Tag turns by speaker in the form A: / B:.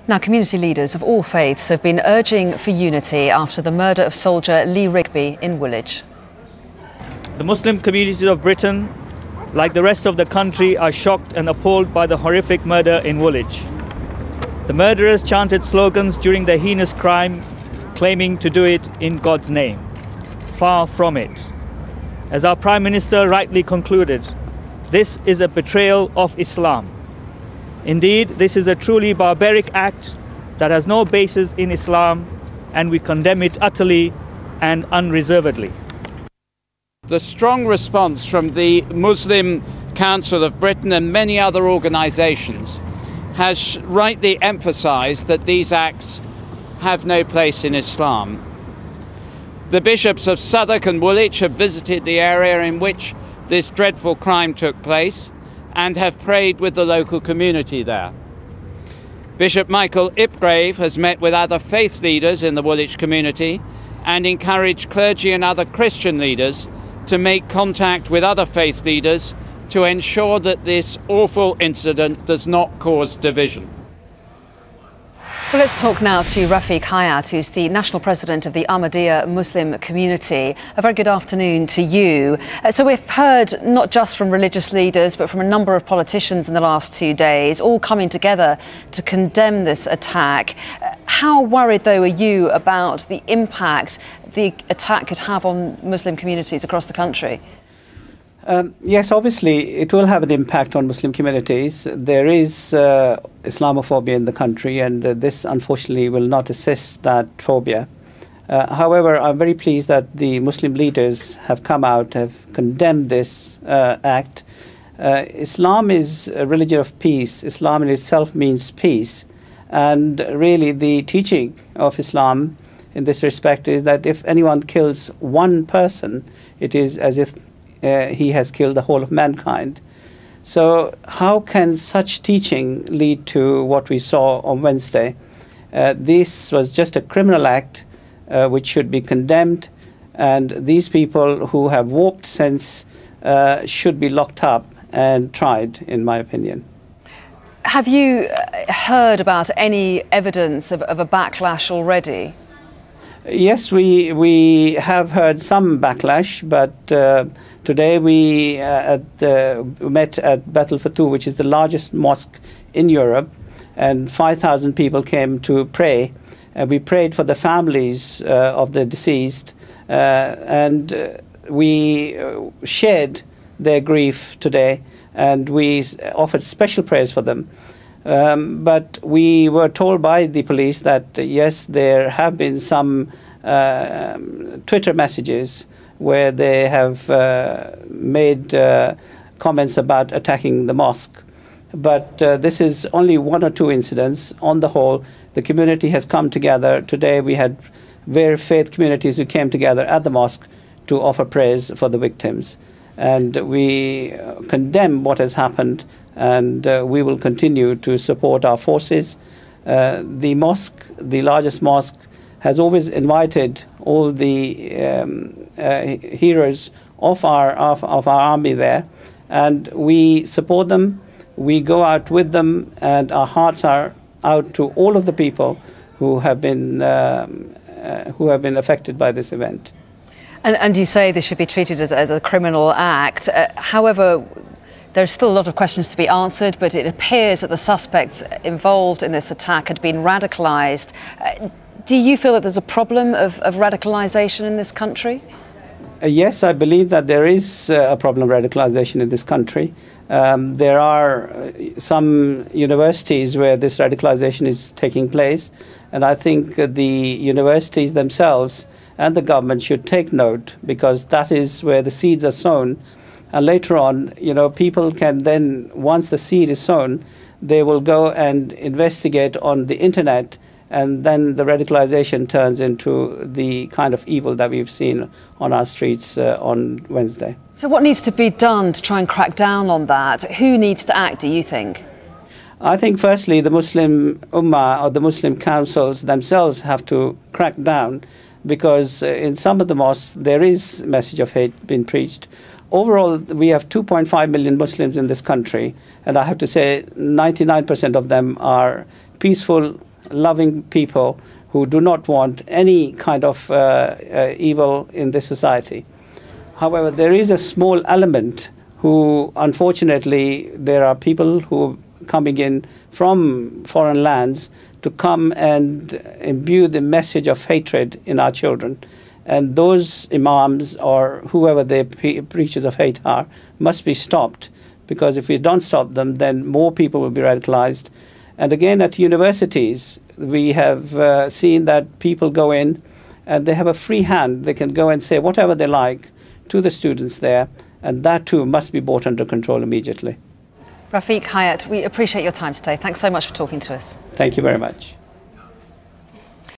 A: Now, community leaders of all faiths have been urging for unity after the murder of soldier Lee Rigby in Woolwich.
B: The Muslim communities of Britain, like the rest of the country, are shocked and appalled by the horrific murder in Woolwich. The murderers chanted slogans during the heinous crime, claiming to do it in God's name. Far from it. As our Prime Minister rightly concluded, this is a betrayal of Islam. Indeed, this is a truly barbaric act that has no basis in Islam, and we condemn it utterly and unreservedly.
C: The strong response from the Muslim Council of Britain and many other organisations has rightly emphasised that these acts have no place in Islam. The bishops of Southwark and Woolwich have visited the area in which this dreadful crime took place and have prayed with the local community there. Bishop Michael Ipgrave has met with other faith leaders in the Woolwich community and encouraged clergy and other Christian leaders to make contact with other faith leaders to ensure that this awful incident does not cause division.
A: Well, let's talk now to Rafiq Hayat, who's the National President of the Ahmadiyya Muslim community. A very good afternoon to you. So we've heard not just from religious leaders, but from a number of politicians in the last 2 days, all coming together to condemn this attack. How worried, though, are you about the impact the attack could have on Muslim communities across the country?
D: Yes, obviously it will have an impact on Muslim communities. There is Islamophobia in the country, and this unfortunately will not assist that phobia. However, I'm very pleased that the Muslim leaders have come out, have condemned this act. Islam is a religion of peace. Islam in itself means peace. And really the teaching of Islam in this respect is that if anyone kills one person, it is as if he has killed the whole of mankind. So how can such teaching lead to what we saw on Wednesday? This was just a criminal act which should be condemned, and these people who have warped sense should be locked up and tried, in my opinion.
A: Have you heard about any evidence of a backlash already?
D: Yes, we have heard some backlash, but today we met at Beit al-Futuh, which is the largest mosque in Europe, and 5,000 people came to pray. We prayed for the families of the deceased, and we shared their grief today, and we offered special prayers for them. But we were told by the police that, yes, there have been some Twitter messages where they have made comments about attacking the mosque. But this is only one or two incidents. On the whole, the community has come together. Today we had various faith communities who came together at the mosque to offer prayers for the victims. And we condemn what has happened, and we will continue to support our forces. The mosque, the largest mosque, has always invited all the heroes of our army there, and we support them. We go out with them, and our hearts are out to all of the people who have been affected by this event.
A: And you say this should be treated as a criminal act. However, there's still a lot of questions to be answered, but it appears that the suspects involved in this attack had been radicalised. Do you feel that there's a problem of radicalisation in this country?
D: Yes, I believe that there is a problem of radicalisation in this country. There are some universities where this radicalisation is taking place, and I think the universities themselves and the government should take note, because that is where the seeds are sown. And later on, people can then, once the seed is sown, they will go and investigate on the internet, and then the radicalization turns into the kind of evil that we've seen on our streets on Wednesday.
A: So what needs to be done to try and crack down on that? Who needs to act, do you think?
D: I think firstly the Muslim Ummah or the Muslim councils themselves have to crack down, because in some of the mosques there is a message of hate being preached. Overall, we have 2.5 million Muslims in this country, and I have to say 99% of them are peaceful, loving people who do not want any kind of evil in this society. However, there is a small element who, unfortunately, there are people who are coming in from foreign lands to come and imbue the message of hatred in our children. And those imams or whoever the preachers of hate are must be stopped, because if we don't stop them, then more people will be radicalized. And again, at universities, we have seen that people go in and they have a free hand. They can go and say whatever they like to the students there, and that too must be brought under control immediately.
A: Rafiq Hayat, we appreciate your time today. Thanks so much for talking to us.
D: Thank you very much.